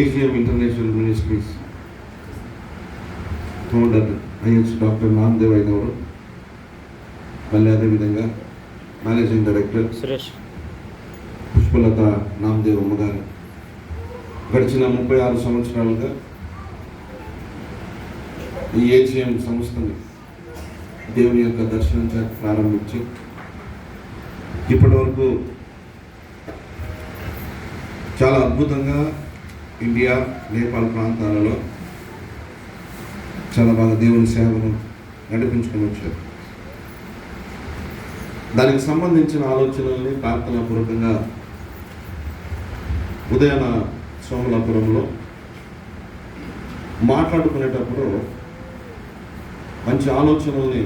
AGM International Ministries founder is doctor Namdev అయినవారు, మళ్ళీ అదేవిధంగా మేనేజింగ్ డైరెక్టర్ సురేష్ పుష్పలత నామదేవ్ అమ్మగారు గడిచిన 36 సంవత్సరాలుగా ఈ AGM సంస్థని దేవుని యొక్క దర్శనం ప్రారంభించి ఇప్పటి వరకు చాలా అద్భుతంగా ఇండియా, నేపాల్ ప్రాంతాలలో చాలా బాగా దేవుని సేవను నడిపించుకొని వచ్చారు. దానికి సంబంధించిన ఆలోచనల్ని ప్రార్థనాపూర్వకంగా ఉదయాన సోమలాపురంలో మాట్లాడుకునేటప్పుడు మంచి ఆలోచనల్ని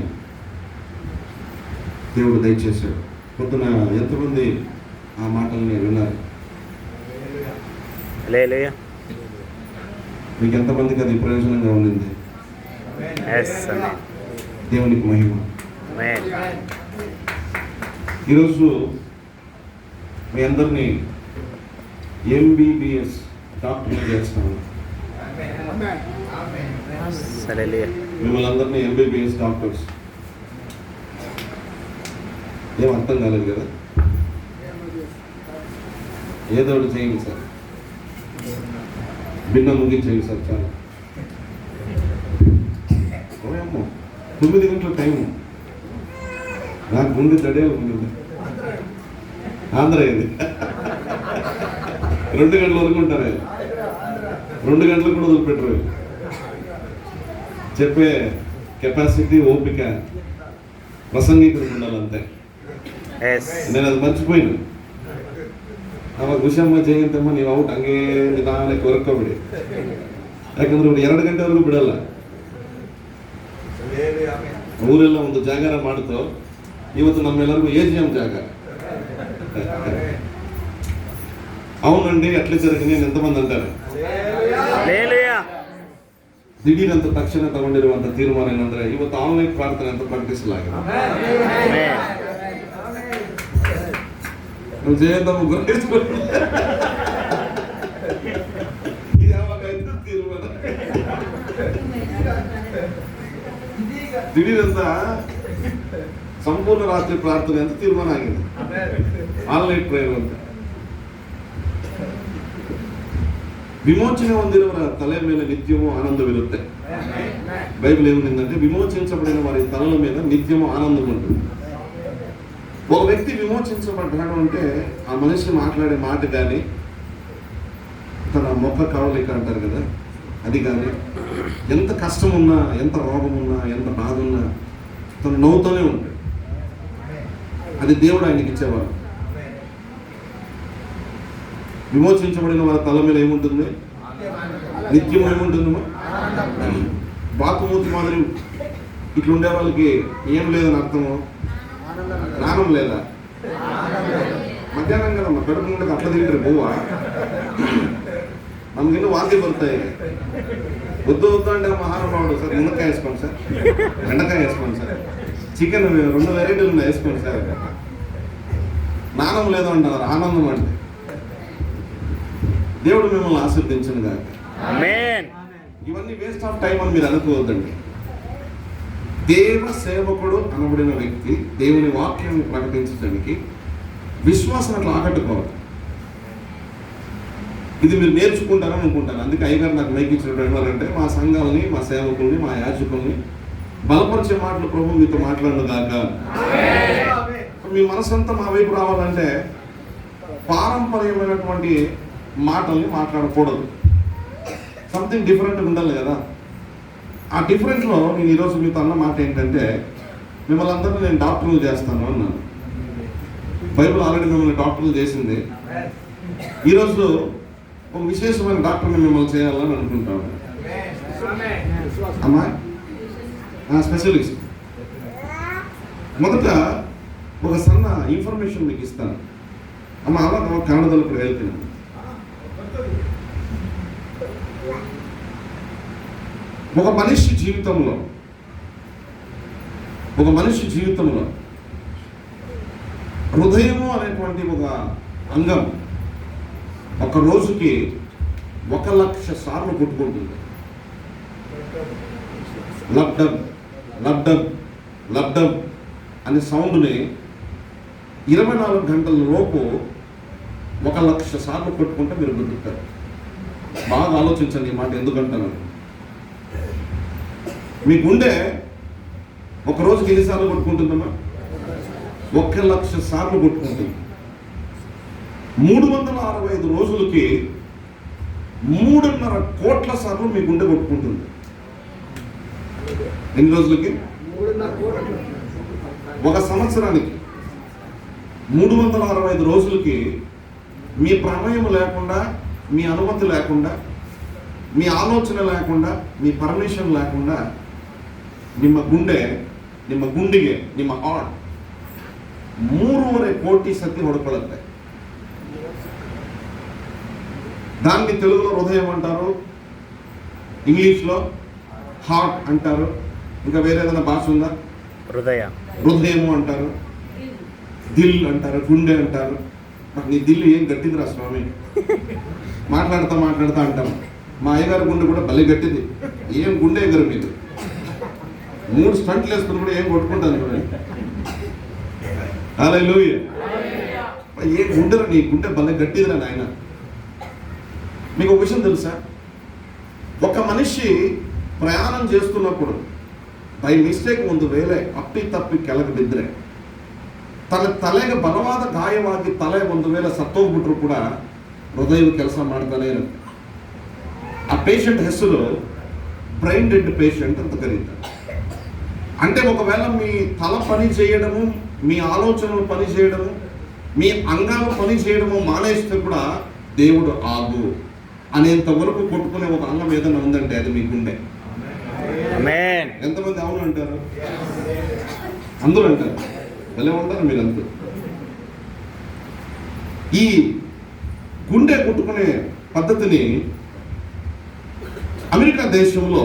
దేవుడు దయచేశాడు. పొద్దున ఎంతమంది ఆ మాటల్ని విన్నారు? మీకు ఎంతమందికి అది ప్రయోజనంగా ఉండింది? దేవునికి మహిమ. ఈరోజు మీ అందరినీ MBBS డాక్టర్ చేస్తాను. మిమ్మల్ని అందరినీ MBBS డాక్టర్స్. ఏం అర్థం కాలేదు కదా? ఏదో ఒకటి చేయండి సార్, భిన్న ముగించేయండి సార్. చాలా 9 గంటల టైము నాకు ముందు గడే ఉంటుంది. ఆంధ్ర ఇది 2 గంటల వరకు ఉంటారు. 2 గంటలకు కూడా వదిలిపెట్టరు. చెప్పే కెపాసిటీ, ఓపిక, ప్రసంగికుడు ఉండాలంతే. నేను అది మర్చిపోయాను. ಅವಾಗ ಹುಷಮ್ಮ ಜಯಂತಮ್ಮ ನೀವು ಔಟ್ ಹಂಗೆ ನಿಧಾನಕ್ಕೆ ಹೊರಕೋಬಿಡಿ. ಯಾಕಂದ್ರೆ 2 ಗಂಟೆವರೆಗೂ ಬಿಡಲ್ಲ. ಊರೆಲ್ಲ ಒಂದು ಜಾಗರ ಮಾಡ್ತು. ಇವತ್ತು ನಮ್ಮೆಲ್ಲರಿಗೂ AGM ಜಾಗ. అవునండి అట్లే జరిగింది అని ఎంతమంది అంటారు? ದಿಢೀರಂತ ತಕ್ಷಣ ತಗೊಂಡಿರುವಂತ ತೀರ್ಮಾನ ಏನಂದ್ರೆ ಇವತ್ತು ಆನ್ಲೈನ್ ಪ್ರಾರ್ಥನೆ ಅಂತ ಪ್ರಕಟಿಸಲಾಗಿದೆ. ಜಯಂತಮ್ಮ ಗೊತ್ತಿಸ್ಕೊಂಡು ದಿಢೀರಂತ ಸಂಪೂರ್ಣ ರಾತ್ರಿ ಪ್ರಾರ್ಥನೆ ಅಂತ ತೀರ್ಮಾನ ಆಗಿದೆ. ಆನ್ಲೈನ್ ಪ್ರೇಯರ್ ಅಂತ. ವಿಮೋಚನೆ ಹೊಂದಿರುವವರ ತಲೆ ಮೇಲೆ ನಿತ್ಯವೂ ಆನಂದವಿರುತ್ತೆ. బైబిల్ ఏముందంటే విమోచించబడిన వారి తలల మీద నిత్యము ఆనందం ఉంటుంది. ఒక వ్యక్తి విమోచించబడ్డాడు అంటే ఆ మనిషి మాట్లాడే మాట కానీ, తన మొక్క కవలిక అంటారు కదా, అది కానీ, ఎంత కష్టం ఉన్నా, ఎంత రోగం ఉన్నా, ఎంత బాధ ఉన్నా తను నవ్వుతూనే ఉంటాడు. అది దేవుడు ఆయనకి ఇచ్చేవాడు. విమోచించబడిన వారి తల మీద ఏముంటుంది? నిత్యం ఏముంటుందమ్మా? బాతుమూతి మాదిరి ఇట్లుండే వాళ్ళకి ఏం లేదని అర్థము, జ్ఞానం లేదా? మధ్యాహ్నం కదమ్మా, కడుపు నుండి అట్లా తింటారు బువ్వ. నమకిన్నೂ వాంతి పడతాయి. వద్దు వద్దు అంటే మహానుభావుడు, సార్ మునక్కాయ వేసుకోండి సార్, బెండకాయ వేసుకోండి సార్, చికెన్ 2 వెరైటీలు ఉన్నాయి వేసుకోండి సార్. జ్ఞానం లేదు అంటారు, ఆనందం అంటే. దేవుడు మిమ్మల్ని ఆశీర్వదించను గాక. ఇవన్నీ వేస్ట్ ఆఫ్ టైం అని మీరు అనుకోవద్దండి. దేవ సేవకుడు అనబడిన వ్యక్తి దేవుని వాక్యాన్ని ప్రకటించడానికి విశ్వాసం అట్లా ఆకట్టుకోవాలి. ఇది మీరు నేర్చుకుంటారని అనుకుంటాను. అందుకే అయ్యగారు నాకు నేర్పించినట్టు ఏమంటే, మా సంఘాలని, మా సేవకుల్ని, మా యాజకుల్ని బలపరిచే మాటలు ప్రభు మీతో మాట్లాడను గాక. మీ మనసంతా మా వైపు రావాలంటే పారంపర్యమైనటువంటి మాటల్ని మాట్లాడకూడదు. సంథింగ్ డిఫరెంట్గా ఉండాలి కదా. ఆ డిఫరెంట్లో నేను ఈరోజు మీతో అన్న మాట ఏంటంటే, మిమ్మల్ని అందరినీ నేను డాక్టర్లు చేస్తాను అన్నాను. బైబిల్ ఆల్రెడీ మిమ్మల్ని డాక్టర్లు చేసింది. ఈరోజు ఒక విశేషమైన డాక్టర్ని మిమ్మల్ని చేయాలని అనుకుంటాను. అమ్మా, స్పెషలిస్ట్. మొదట ఒక సన్న ఇన్ఫర్మేషన్ మీకు ఇస్తాను. అమ్మ అలా కన్నడದಲ್ಲಿ ಕೂಡ ಹೇಳ್ತೀನಿ. ఒక మనిషి జీవితంలో హృదయము అనేటువంటి ఒక అంగం ఒక రోజుకి 1,00,000 సార్లు కొట్టుకుంటుంది. లబ్డబ్ లబ్డబ్ లబ్డబ్ అనే సౌండ్ని 24 గంటల లోపు 1,00,000 సార్లు కొట్టుకుంటే మీరు బతుకుతారు. బాగా ఆలోచించండి ఈ మాట ఎందుకంటాను. మీ గుండె ఒక రోజుకి ఎన్నిసార్లు కొట్టుకుంటుందమ్మా? 1,00,000 సార్లు కొట్టుకుంటుంది. 365 రోజులకి 3.5 కోట్ల సార్లు మీ గుండె కొట్టుకుంటుంది. ఎన్ని రోజులకి? ఒక సంవత్సరానికి 365 రోజులకి మీ ప్రమేయం లేకుండా, మీ అనుమతి లేకుండా, మీ ఆలోచన లేకుండా, మీ పర్మిషన్ లేకుండా ನಿಮ್ಮ ಗುಂಡಿಗೆ ನಿಮ್ಮ ಹಾರ್ಟ್ 3.5 ಕೋಟಿ సతి ಹೊಡ್ಕೊಳ್ಳುತ್ತೆ. దాన్ని తెలుగులో హృదయం అంటారు, ఇంగ్లీష్లో హార్ట్ అంటారు, ఇంకా వేరే ఏదైనా భాష ఉందా? హృదయము అంటారు, దిల్ అంటారు, గుండె అంటారు. నాకు నీ దిల్లు ఏం గట్టిదిరా స్వామి, మాట్లాడుతా అంటాం. మా అయ్యగారి గుండె కూడా భలే గట్టిది. ఏం గుండె ఎగరు మీరు 3 స్టంట్లు వేసుకుని కూడా ఏం కొట్టుకుంటాను చూడండి. హల్లెలూయా. ఏ గుండెరా నీ గుండె భలే గట్టిదిరా నాయన. మీకు ఒక విషయం తెలుసా? ఒక మనిషి ప్రయాణం చేస్తున్నప్పుడు ಬೈ ಮಿಸ್ಟೇಕ್ ಒಂದು ವೇಳೆ ಅಪ್ಪಿತಪ್ಪಿ ಕೆಳಗೆ ಬಿದ್ದರೆ ತಲೆಗೆ ಬಲವಾದ ಗಾಯವಾಗಿ ತಲೆ ಒಂದು ವೇಳೆ ಸತ್ತೋಗ್ಬಿಟ್ರು ಕೂಡ ಹೃದಯವು ಕೆಲಸ ಮಾಡ್ತಾನೆ ಇರುತ್ತೆ. ಆ పేషెంట్ ಹೆಸರು బ్రెయిన్ డెడ్ పేషెంట్ ಅಂತ కరీతారు. అంటే ఒకవేళ మీ తల పని చేయడము, మీ ఆలోచనలు పని చేయడము, మీ అంగాలు పని చేయడము మానేస్తే కూడా దేవుడు ఆగు అనేంత వరకు కొట్టుకునే ఒక అంగం ఏదైనా ఉందంటే అది మీ గుండె. ఎంతమంది అవును అంటారు? అందరూ అంటారు. భలే ఉంటారు మీరంతా. ఈ గుండె కొట్టుకునే పద్ధతిని అమెరికా దేశంలో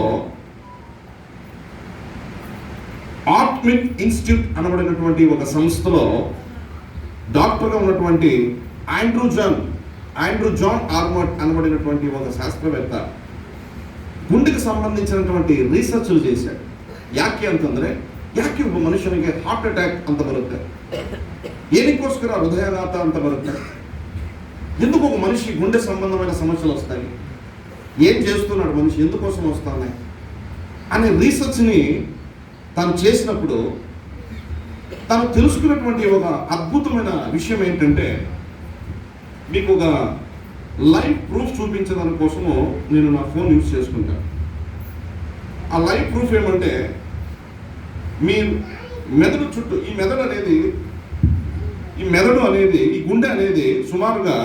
ఆర్ట్మిట్ ఇన్స్టిట్యూట్ అనబడినటువంటి ఒక సంస్థలో డాక్టర్గా ఉన్నటువంటి ఆండ్రూ జాన్ ఆర్మట్ అనబడినటువంటి ఒక శాస్త్రవేత్త ಗುಂಡಿಗೆ ಸಂಬಂಧಿಸಿನటువంటి ರಿಸರ್ಚ್ చేశాడు. ಯಾಕೆ ಅಂತಂದ್ರೆ ಯಾಕೆ ಒಬ್ಬ ಮನುಷ್ಯನಿಗೆ ಹಾರ್ಟ್ ಅಟ್ಯಾಕ್ ಅಂತ ಬರುತ್ತೆ, ಏನಕ್ಕೋಸ್ಕರ ಹೃದಯಾಘಾತ ಅಂತ ಬರುತ್ತೆ, ఎందుకు ఒక మనిషి గుండె సంబంధమైన సమస్యలు వస్తాయి, ఏం చేస్తున్నాడు మనిషి, ఎందుకోసం వస్తున్నాయి అనే రీసెర్చ్ని తను చేసినప్పుడు తను తెలుసుకున్నటువంటి ఒక అద్భుతమైన విషయం ఏంటంటే, మీకు ఒక లైవ్ ప్రూఫ్ చూపించడానికి కోసము నేను నా ఫోన్ యూజ్ చేసుకుంటాను. ఆ లైవ్ ప్రూఫ్ ఏమంటే, మీ మెదడు చుట్టూ ఈ మెదడు అనేది ఈ గుండె అనేది సుమారుగా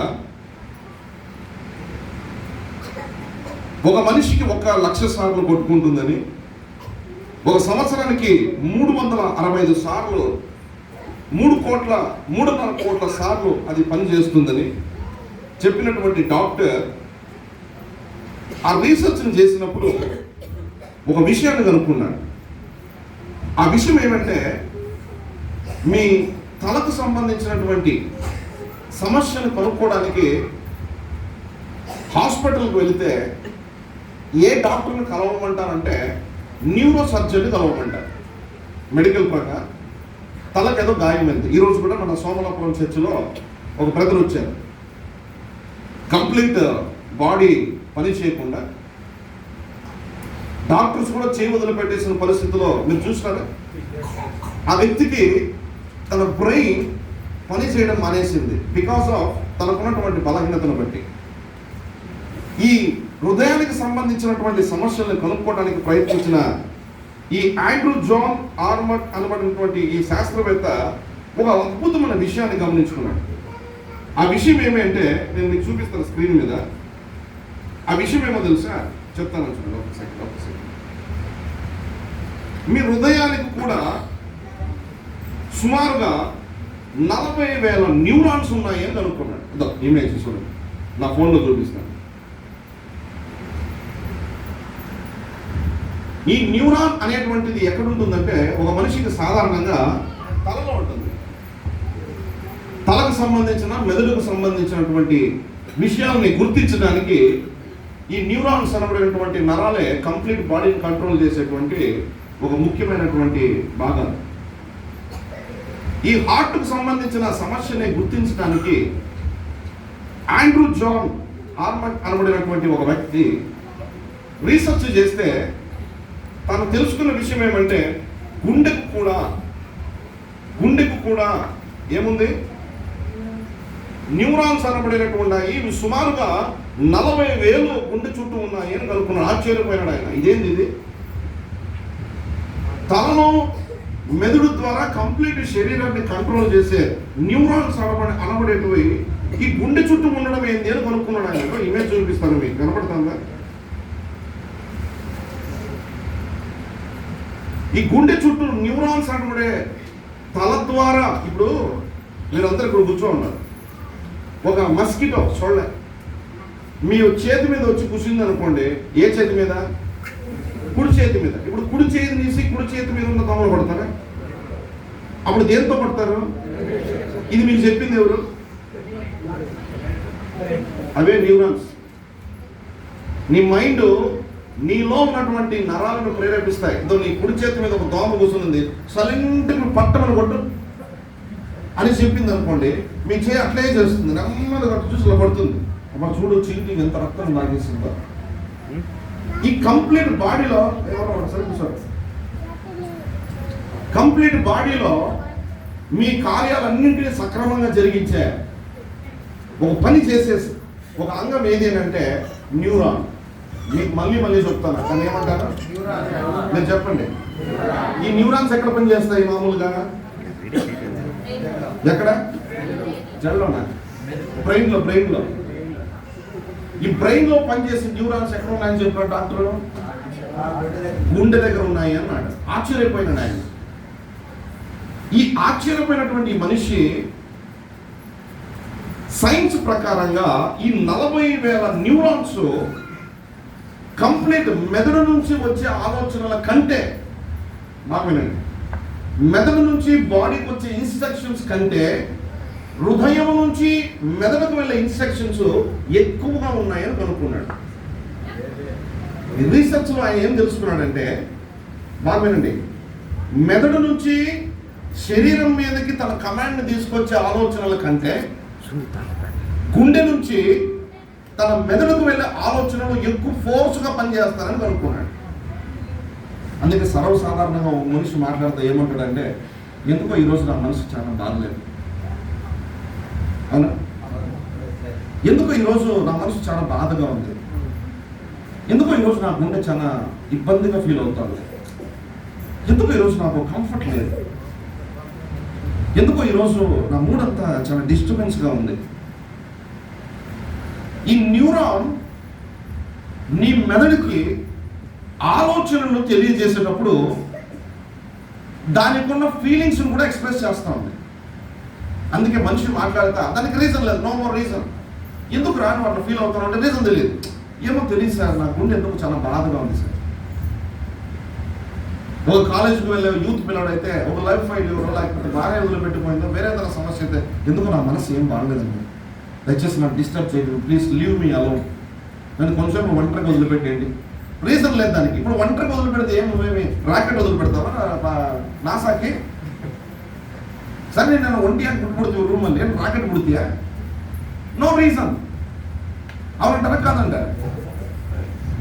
ఒక మనిషికి 1,00,000 సార్లు కొట్టుకుంటుందని, ఒక సంవత్సరానికి 365 సార్లు 3.5 కోట్ల సార్లు అది పనిచేస్తుందని చెప్పినటువంటి డాక్టర్ ఆ రీసెర్చ్ని చేసినప్పుడు ఒక విషయాన్ని కనుక్కున్నాడు. ఆ విషయం ఏమంటే, మీ తలకు సంబంధించినటువంటి సమస్యను కనుక్కోవడానికి హాస్పిటల్కి వెళితే ఏ డాక్టర్ని కలవమంటారంటే న్యూరో సర్జన్ని కలవమంటారు. మెడికల్ ప్రకారం తలకు ఏదో గాయమైంది. ఈరోజు కూడా మన సోమలాపురం చర్చిలో ఒక బ్రదర్ వచ్చారు. కంప్లీట్ బాడీ పని చేయకుండా డాక్టర్స్ కూడా చేయి వదిలిపెట్టేసిన పరిస్థితిలో మీరు చూసినారా? ఆ వ్యక్తికి తన బ్రెయిన్ పని చేయడం మానేసింది బికాస్ ఆఫ్ తనకున్నటువంటి బలహీనతను బట్టి. ఈ హృదయానికి సంబంధించినటువంటి సమస్యలను కనుక్కోవడానికి ప్రయత్నించిన ఈ ఆండ్రూ జాన్ ఆర్మట్ అనబడినటువంటి ఈ శాస్త్రవేత్త ఒక అద్భుతమైన విషయాన్ని గమనించుకున్నాడు. ఆ విషయం ఏమంటే, నేను మీకు చూపిస్తాను స్క్రీన్ మీద. ఆ విషయం ఏమో తెలుసా? చెప్తాను చూడండి. ఒక సెకండ్. మీ హృదయానికి కూడా సుమారుగా 40,000 న్యూరాన్స్ ఉన్నాయి అని కనుక్కున్నాడు. అదో ఇమేజ్ చూడండి, నా ఫోన్లో చూపిస్తాను. ఈ న్యూరాన్ అనేటువంటిది ఎక్కడ ఉంటుందంటే, ఒక మనిషికి సాధారణంగా తలలో ఉంటుంది. తలకు సంబంధించిన మెదడుకు సంబంధించినటువంటి విషయాలని గుర్తించడానికి ఈ న్యూరాన్స్ అనబడినటువంటి నరాలే కంప్లీట్ బాడీని కంట్రోల్ చేసేటువంటి ఒక ముఖ్యమైనటువంటి భాగం. ఈ హార్ట్కు సంబంధించిన సమస్యని గుర్తించడానికి ఆండ్రూ జాన్ హార్మన్ అనబడినటువంటి ఒక వ్యక్తి రీసెర్చ్ చేస్తే తను తెలుసుకున్న విషయం ఏమంటే గుండెకు కూడా ఏముంది, న్యూరాన్స్ అనబడినటువంటి ఇవి సుమారుగా 40,000 గుండె చుట్టూ ఉన్నాయి అని కనుక్కున్నాడు. ఆశ్చర్యపోయినాడు ఆయన. ఇదేంది ఇది? తలలో మెదడు ద్వారా కంప్లీట్ శరీరాన్ని కంట్రోల్ చేసే న్యూరాన్స్ అనబడేటివి ఈ గుండె చుట్టూ ఉండడం ఏంది అని కనుక్కున్నాడు ఆయన. ఇమేజ్ చూపిస్తాను, మీకు కనపడుతుందా? ఈ గుండె చుట్టూ న్యూరాన్స్ అనబడే తల ద్వారా, ఇప్పుడు మీరందరూ ఇక్కడ కూర్చో ఉన్నారు, ఒక మస్కిటో చూడలే మీ చేతి మీద వచ్చి కూర్చుంది అనుకోండి. ఏ చేతి మీద? కుడి చేతి మీద. ఇప్పుడు కుడి చేతి తీసి కుడి చేతి మీద ఉన్న దోమలు పడతారా? అప్పుడు దేంతో పడతారు? ఇది మీకు చెప్పింది ఎవరు? అవే న్యూరాన్స్. నీ మైండ్ నీలో ఉన్నటువంటి నరాలను ప్రేరేపిస్తాయి. ఇదో నీ కుడి చేతి మీద ఒక దోమ కూర్చుంది, సైలెంట్గా పట్టమని కొట్టు అని చెప్పింది అనుకోండి, మీ చేయి అట్లే చేస్తుంది. నెమ్మదిగా చూసి పడుతుంది. అప్పుడు చూడు చీటి ఎంత రక్తం లాగేస్తుందో. ఈ కంప్లీట్ బాడీలో కంప్లీట్ బాడీలో మీ కార్యాలన్నింటినీ సక్రమంగా జరిగించే ఒక పని చేసేసి ఒక అంగం ఏది అంటే న్యూరాన్. మీకు మళ్ళీ చెప్తాను, కానీ ఏమంటారు మీరు చెప్పండి. ఈ న్యూరాన్స్ ఎక్కడ పని చేస్తాయి మామూలుగా? ఎక్కడ? జల్లోనా? బ్రెయిన్లో. ఈ బ్రెయిన్లో పనిచేసే న్యూరాన్స్ ఎక్కడ ఉన్నాయని చెప్పారు డాక్టర్. గుండె దగ్గర ఉన్నాయి అన్నాడు. ఆశ్చర్యపోయినాడు ఆయన. ఈ ఆశ్చర్యపోయినటువంటి మనిషి సైన్స్ ప్రకారంగా ఈ 40,000 న్యూరాన్స్ కంప్లీట్ మెదడు నుంచి వచ్చే ఆలోచనల కంటే, బాగుందండి, మెదడు నుంచి బాడీకి వచ్చే ఇన్స్ట్రక్షన్స్ కంటే హృదయం నుంచి మెదడుకు వెళ్ళే ఇన్స్ట్రక్షన్స్ ఎక్కువగా ఉన్నాయని కనుక్కున్నాడు. రీసెర్చ్లో ఆయన ఏం తెలుసుకున్నాడంటే, బాగుందండి, మెదడు నుంచి శరీరం మీదకి తన కమాండ్ని తీసుకొచ్చే ఆలోచనల కంటే గుండె నుంచి తన మెదడుకు వెళ్ళే ఆలోచనలు ఎక్కువ ఫోర్స్గా పనిచేస్తారని కనుక్కున్నాడు. అందుకే సర్వసాధారణంగా ఒక మనిషి మాట్లాడితే ఏమంటాడంటే, ఎందుకో ఈరోజు నా మనసు చాలా బాగలేదు, అవునా? ఎందుకో ఈరోజు నా మనసు చాలా బాధగా ఉంది, ఎందుకో ఈరోజు నా గుండె చాలా ఇబ్బందిగా ఫీల్ అవుతాను, ఎందుకో ఈరోజు నాకు కంఫర్ట్ లేదు, ఎందుకో ఈరోజు నా మూడ్ అంతా చాలా డిస్టర్బెన్స్గా ఉంది. ఈ న్యూరాన్ నీ మెదడుకి ఆలోచనలు తెలియజేసేటప్పుడు దానికి ఉన్న ఫీలింగ్స్ కూడా ఎక్స్ప్రెస్ చేస్తూ ఉంది. అందుకే మనిషి మాట్లాడతా దానికి రీజన్ లేదు, నో మోర్ రీజన్. ఎందుకు రాను అట్లా ఫీల్ అవుతాను అంటే రీజన్ తెలియదు. ఏమో తెలియదు సార్, నా గుండె ఎందుకు చాలా బాధగా ఉంది సార్. ఒక కాలేజీకి వెళ్ళే యూత్ పిల్లడైతే ఒక లైఫ్ ఫెయిల్యూర్ లేకపోతే బాగా వదిలిపెట్టిపోయిందో వేరే ఏదైనా సమస్య అయితే, ఎందుకు నా మనసు ఏం బాగలేదండి, దయచేసి నాకు డిస్టర్బ్ చేయలేదు, ప్లీజ్ లీవ్ మీ అలోన్, నేను కొంచెం ఒంటరిగా వదిలిపెట్టేయండి. రీజన్ లేదు దానికి. ఇప్పుడు ఒంటరిగా వదిలిపెడితే ఏమేమి రాకెట్ వదిలిపెడతావా నాసాకి? సరే నేను ఒంటి అని పుట్టుకొడుతూ రూమ్ అని రాకెట్ పుడితేయా? No reason. అవునంటారా కాదంటారు?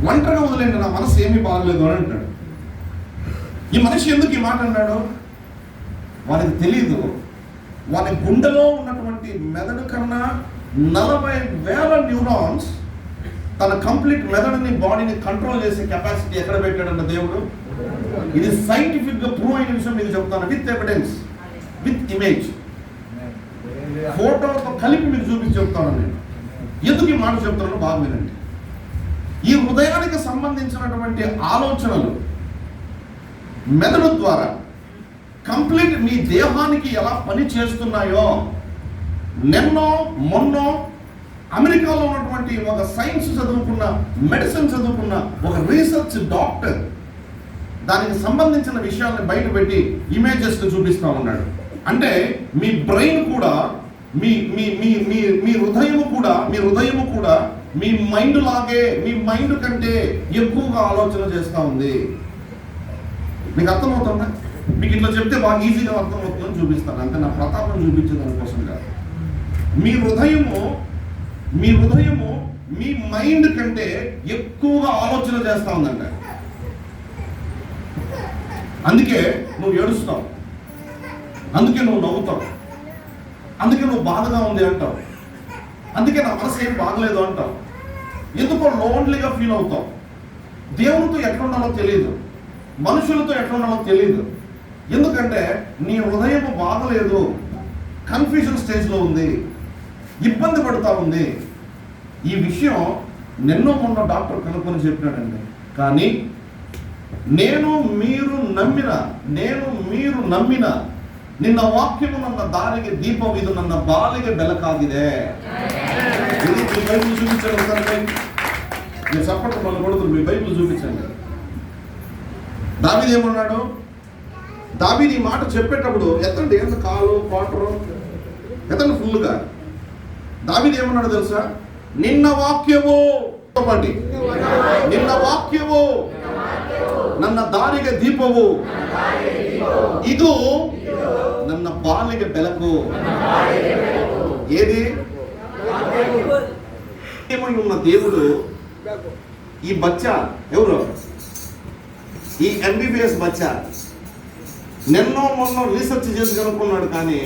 ఒంటరిగా వదిలేండి, నా మనసు ఏమీ బాగలేదు అని అంటాడు. ఈ మనిషి ఎందుకు ఈ మాట అన్నాడు? వారికి తెలీదు, వారి గుండెలో ఉన్నటువంటి మెదడు కన్నా 40,000 న్యూరాన్స్ తన కంప్లీట్ మెదడుని బాడీని కంట్రోల్ చేసే కెపాసిటీ ఎక్కడ పెట్టాడంట దేవుడు. ఇది సైంటిఫిక్ గా ప్రూవ్ అయిన విషయం మీకు చెప్తాను, విత్ ఎవిడెన్స్, విత్ ఇమేజ్, ఫోటోతో కలిపి మీకు చూపించి చెప్తాను నేను. ఎందుకు ఈ మాట చెప్తాను బాగా వినండి. ఈ హృదయానికి సంబంధించినటువంటి ఆలోచనలు మెదడు ద్వారా కంప్లీట్ మీ దేహానికి ఎలా పని చేస్తున్నాయో నిన్నో మొన్నో అమెరికాలో ఉన్నటువంటి ఒక సైన్స్ చదువుకున్న, మెడిసిన్ చదువుకున్న ఒక రీసెర్చ్ డాక్టర్ దానికి సంబంధించిన విషయాలను బయట పెట్టి ఇమేజెస్ చూపిస్తా ఉన్నాడు. అంటే మీ బ్రెయిన్ కూడా మీ మీ మీ మీ మీ హృదయము కూడా మీ మైండ్ లాగే, మీ మైండ్ కంటే ఎక్కువగా ఆలోచన చేస్తూ ఉంది. మీకు అర్థమవుతుందా? మీకు ఇట్లా చెప్తే బాగా ఈజీగా అర్థమవుతుందని చూపిస్తాను, అంతే. నా ప్రతాపం చూపించే దానికోసం కాదు. మీ హృదయము మీ మైండ్ కంటే ఎక్కువగా ఆలోచన చేస్తూ ఉందంట. అందుకే నువ్వు ఏడుస్తావు, అందుకే నువ్వు నవ్వుతావు, అందుకే నువ్వు బాధగా ఉంది అంటావు, అందుకే నా మనసు ఏం బాగలేదు అంటావు. ఎందుకో లోన్లీగా ఫీల్ అవుతావు. దేవునితో ఎట్లుండాలో తెలియదు, మనుషులతో ఎట్లుండాలో తెలియదు. ఎందుకంటే నీ హృదయం బాగలేదు, కన్ఫ్యూజన్ స్టేజ్లో ఉంది, ఇబ్బంది పడుతూ ఉంది. ఈ విషయం నిన్నో మొన్న డాక్టర్ కనుక్కొని చెప్పినాడండి. కానీ నేను మీరు నమ్మిన నిన్న వాక్యము ನನ್ನ ದಾರಿಗೆ ದೀಪವಿದು ನನ್ನ ಬಾಳಿಗೆ ಬೆಳಕಾಗಿದೆ. ఇది మీ బైబిల్ చూపించండి ఒకసారి. మీరు చప్పట్లు మనం కొడుతున్నారు, మీ బైబిల్ చూపించండి. దావీదు ఏమన్నాడు? దావీదు ఈ మాట చెప్పేటప్పుడు ఎత్తండి, ఎంత కాలు క్వార్టరు ఎత్తండి ఫుల్గా. దావీదు ఏమన్నాడు తెలుసా? నిన్న వాక్యము ನನ್ನ ದಾರಿಗೆ ದೀಪವು, ಇದು ನನ್ನ ಬಾಳಿಗೆ ಬೆಳಕು. ఏది? ఏమై ఉన్న దేవుడు ఈ బచ్చా ఎవరు? ఈ ఎంబీబీఎస్ బచ్చా నిన్నో మొన్న రీసెర్చ్ చేసి కనుక్కున్నాడు. కానీ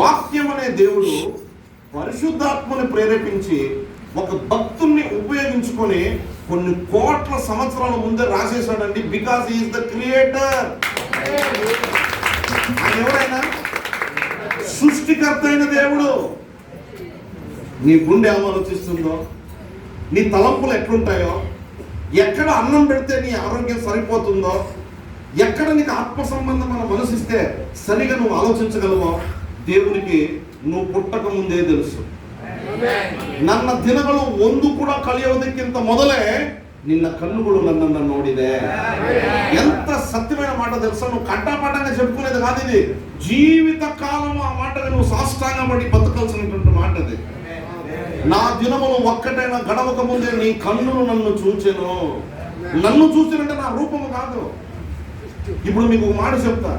వాక్యం అనే దేవుడు పరిశుద్ధాత్మని ప్రేరేపించి ఒక భక్తుల్ని ఉపయోగించుకొని కొన్ని కోట్ల సంవత్సరాల ముందే రాసేసాడండి. Because he is the creator. ఆయన ఎవరైనా సృష్టికర్త అయిన దేవుడు. నీ గుండె ఏం ఆలోచిస్తుందో, నీ తలంపులు ఎట్లుంటాయో, ఎక్కడ అన్నం పెడితే నీ ఆరోగ్యం సరిపోతుందో, ఎక్కడ నీకు ఆత్మ సంబంధమైన మనసిస్తే సరిగా నువ్వు ఆలోచించగలవో దేవునికి నువ్వు పుట్టక ముందే తెలుసు. ನನ್ನ ದಿನಗಳು ಒಂದು ಕೂಡ ಕಳೆಯೋದಕ್ಕಿಂತ ಮೊದಲೇ నిన్న కన్నుಗಳು నన్ను నోడిదే. ఎంత సత్యమైన మాట తెలుసా? నువ్వు కంటాపాఠంగా చెప్పుకునేది కాదు ఇది. జీవిత కాలం ఆ మాటగా నువ్వు సాష్టాంగపడి బతకాల్సినటువంటి మాట అది. నా దినములు ఒక్కటైనా గడవక ముందే నీ కన్నులు నన్ను చూచెను. నన్ను చూసినంటే నా రూపము కాదు. ఇప్పుడు మీకు ఒక మాట చెప్తా.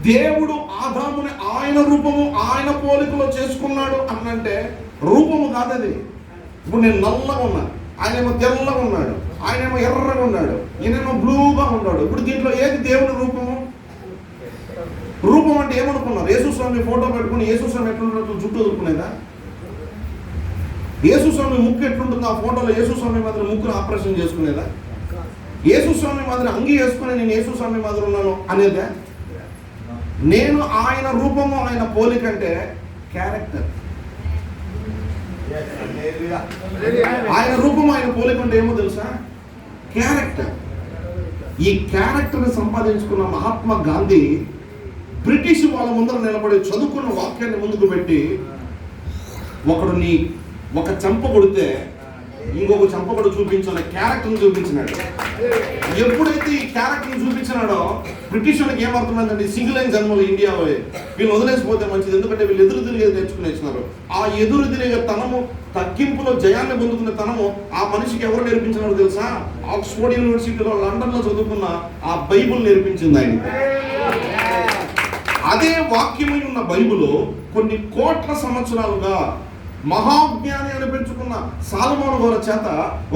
దేవుడు ఆదాముని ఆయన రూపము ఆయన పోలికలో చేసుకున్నాడు అన్నంటే రూపము కాదది. ఇప్పుడు నేను నల్లగా ఉన్నా, ఆయనేమో తెల్లగా ఉన్నాడు, ఆయనేమో ఎర్రగా ఉన్నాడు, ఈయనేమో బ్లూగా ఉన్నాడు. ఇప్పుడు దీంట్లో ఏది దేవుని రూపము? రూపం అంటే ఏమనుకున్నారు? యేసుస్వామి ఫోటో పెట్టుకుని యేసుస్వామి ఎట్లుంటుందో జుట్టు వదులుకునేదా? యేసుస్వామి ముక్కు ఎట్లుంటుందో ఆ ఫోటోలో యేసుస్వామి మాదిరి ముక్కును ఆపరేషన్ చేసుకునేదా? యేసుస్వామి మాదిరి అంగి వేసుకుని నేను యేసుస్వామి మాదిరి ఉన్నాను అనేదా? నేను ఆయన రూపము ఆయన పోలికంటే క్యారెక్టర్. ఆయన రూపం ఆయన పోలికంటే ఏమో తెలుసా? క్యారెక్టర్. ఈ క్యారెక్టర్ని సంపాదించుకున్న మహాత్మా గాంధీ బ్రిటిష్ వాళ్ళ ముందర నిలబడి చదువుకున్న వాక్యాన్ని ముందుకు పెట్టి, ఒక చంప కొడితే ఇంకొక చంప కూడా చూపించాలి, క్యారెక్టర్ని చూపించినాడు. ఎప్పుడైతే ఈ క్యారెక్టర్ని చూపించినాడో బ్రిటిష్ వాళ్ళకి ఏమర్థమైందండి? సింగిల్ జన్మలు ఇండియా వీళ్ళు వదిలేసిపోతే మంచిది, ఎందుకంటే వీళ్ళు ఎదురు తిరిగే నేర్చుకునేసినారు. ఆ ఎదురు తిరిగే తనము, తగ్గింపులో జయాన్ని పొందుకునే తనము ఆ మనిషికి ఎవరు నేర్పించినారో తెలుసా? ఆక్స్ఫోర్డ్ యూనివర్సిటీలో లండన్లో చదువుకున్న ఆ బైబుల్ నేర్పించింది ఆయన. అదే వాక్యమై ఉన్న బైబుల్ కొన్ని కోట్ల సంవత్సరాలుగా మహాజ్ఞాని అనిపించుకున్న సాలమోను గారి చేత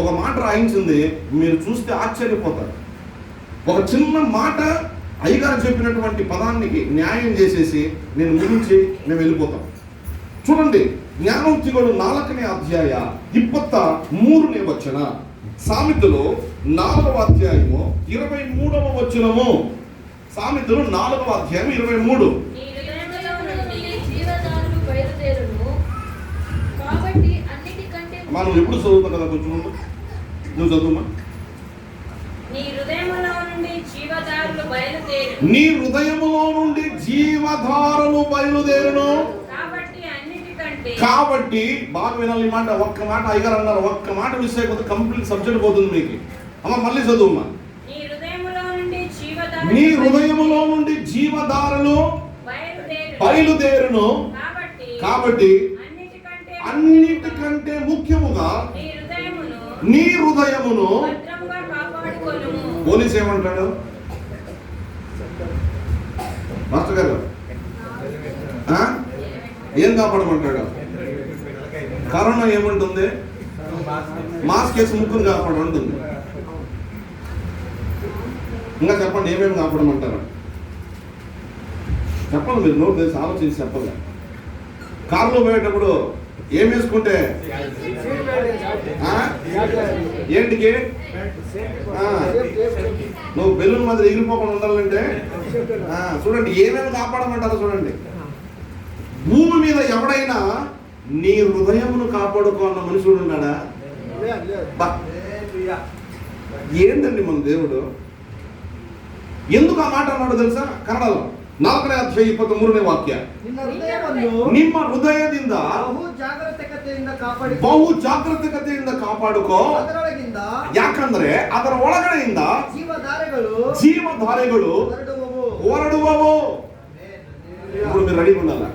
ఒక మాట రాయించింది. మీరు చూస్తే ఆశ్చర్యపోతారు. ఒక చిన్న మాట అయ్యగారు చెప్పినటువంటి పదానికి న్యాయం చేసేసి నేను ముగించి మేము వెళ్ళిపోతాం. చూడండి, జ్ఞానోక్తిಗಳು 4ನೇ అధ్యాయ 23ನೇ వచన, సామెతలు 4వ అధ్యాయము 23వ వచనము. సామెతలు 4వ అధ్యాయం 23. మనం ఎప్పుడు చదువుతాం కదా, కొంచెం నువ్వు చదువుమా. నీ హృదయములో నుండి జీవధారలు బయలుదేరును. కాబట్టి బాగా వినాలి ఈ మాట. ఒక్క మాట అయ్యగారు అన్నారు, ఒక్క మాట మిస్ అయిపోతే కంప్లీట్ సబ్జెక్ట్ పోతుంది మీకు. అమ్మ మళ్ళీ చదువుమా. నీ హృదయములో నుండి జీవధారలు బయలుదేరును. కాబట్టి అన్నిటికంటే ముఖ్యముగా నీ హృదయమును పోలీస్ ఏమంటాడు మాస్టర్ గారు? ఏం కాపాడమంటాడు? కరోనా ఏముంటుంది? మాస్క్ వేసి ముక్కును కాపాడు ఉంటుంది. ఇంకా చెప్పండి, ఏమేమి కాపాడమంటారు? చెప్పండి, మీరు నోట్ తెలిసి ఆలోచించి చెప్పండి. కారులో పోయేటప్పుడు ఏం వేసుకుంటే ఏంటికి నువ్వు బెలూన్ మీద ఎగిరిపోకుండా ఉండాలంటే చూడండి, ఏమేమి కాపాడమంటారో చూడండి. భూమి మీద ఎవడైనా నీ హృదయమును కాపాడుకోన్న మనుషుడు ఉన్నాడా? ఏంటండి మన దేవుడు ఎందుకు ఆ మాట అన్నాడు తెలుసా? కన్నడలో 4:23 ವಾಕ್ಯ. ನಿಮ್ಮ ಹೃದಯದಿಂದ ಬಹು ಜಾಗರೂಕತೆಯಿಂದ ಕಾಪಾಡಿಕೋ, ಯಾಕಂದ್ರೆ ಅದರ ಒಳಗಡೆಯಿಂದ ಜೀವಧಾರೆಗಳು ಹೊರಡುವವು. ఇప్పుడు మీరు రెడీ ఉండాల.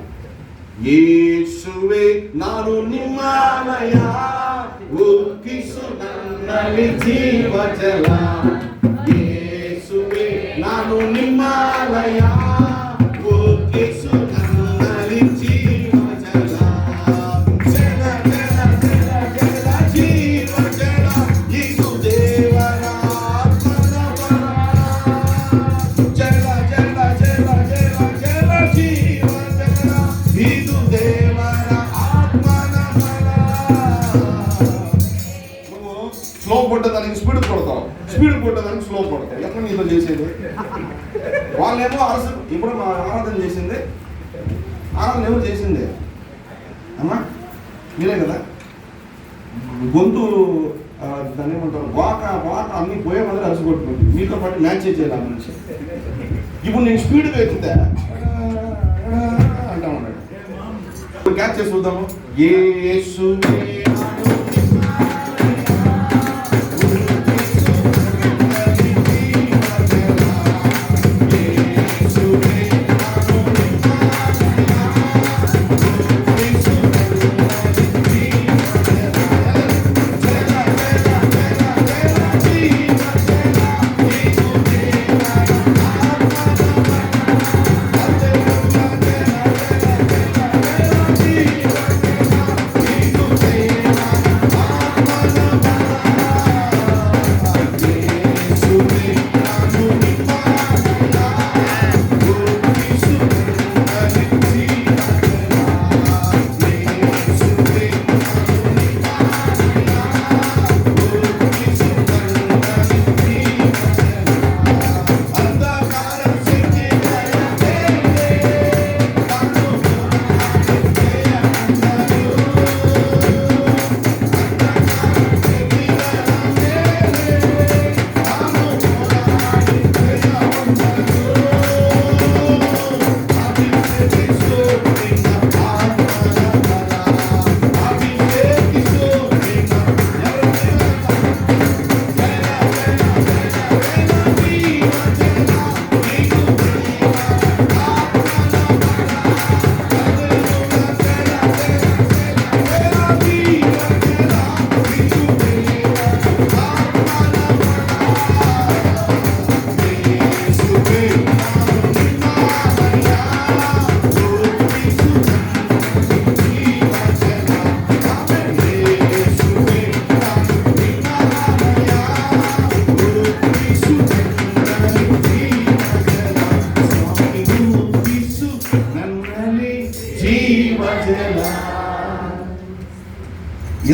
యేసువే ನಾನು ನಿಮ್ಮಾಲಯ, ಉಕ್ಕಿಸು ನನ್ನಲ್ಲಿ ಜೀವಜಲ. యేసువే ನಾನು ನಿಮ್ಮಾಲಯ, ಉಕ್ಕಿಸು ನನ್ನಲ್ಲಿ ಜೀವಜಲ. ಜಲ ಜಲ ಜಲ ಜಲ ಜೀವಜಲ, ಇದು ದೇವರ ಆತ್ಮನ ವರ. ಜಲ ಜಲ ಜಲ ಜಲ ಜಲ ಜೀವಜಲ, ಇದು ದೇವರ ఆత్మన వర. స్లో కొట్టడానికి స్పీడ్ కొడతాం, స్పీడ్ కొట్టడానికి స్లో కొడతాం. ఎక్కడ నీతో చేసేది? వాళ్ళేమో అరసు. ఇప్పుడు మా ఆరాధన చేసింది, ఆరాధన ఎవరు చేసింది అమ్మా? మీరే కదా. గొంతు దాన్ని ఏమంటారు, వాక వాక అన్ని పోయే మంది అరసు కొట్టుకుంటుంది. మీతో పాటు మ్యాచ్ చేయాలి ఆ మనిషి. ఇప్పుడు నేను స్పీడ్గా ఎత్తుతే అంటా ఉన్నాడు. ఇప్పుడు క్యాచ్ చేసి చూద్దాము. యేసువే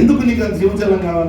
ఎందుకు నీకు జీవజలం కావాలా?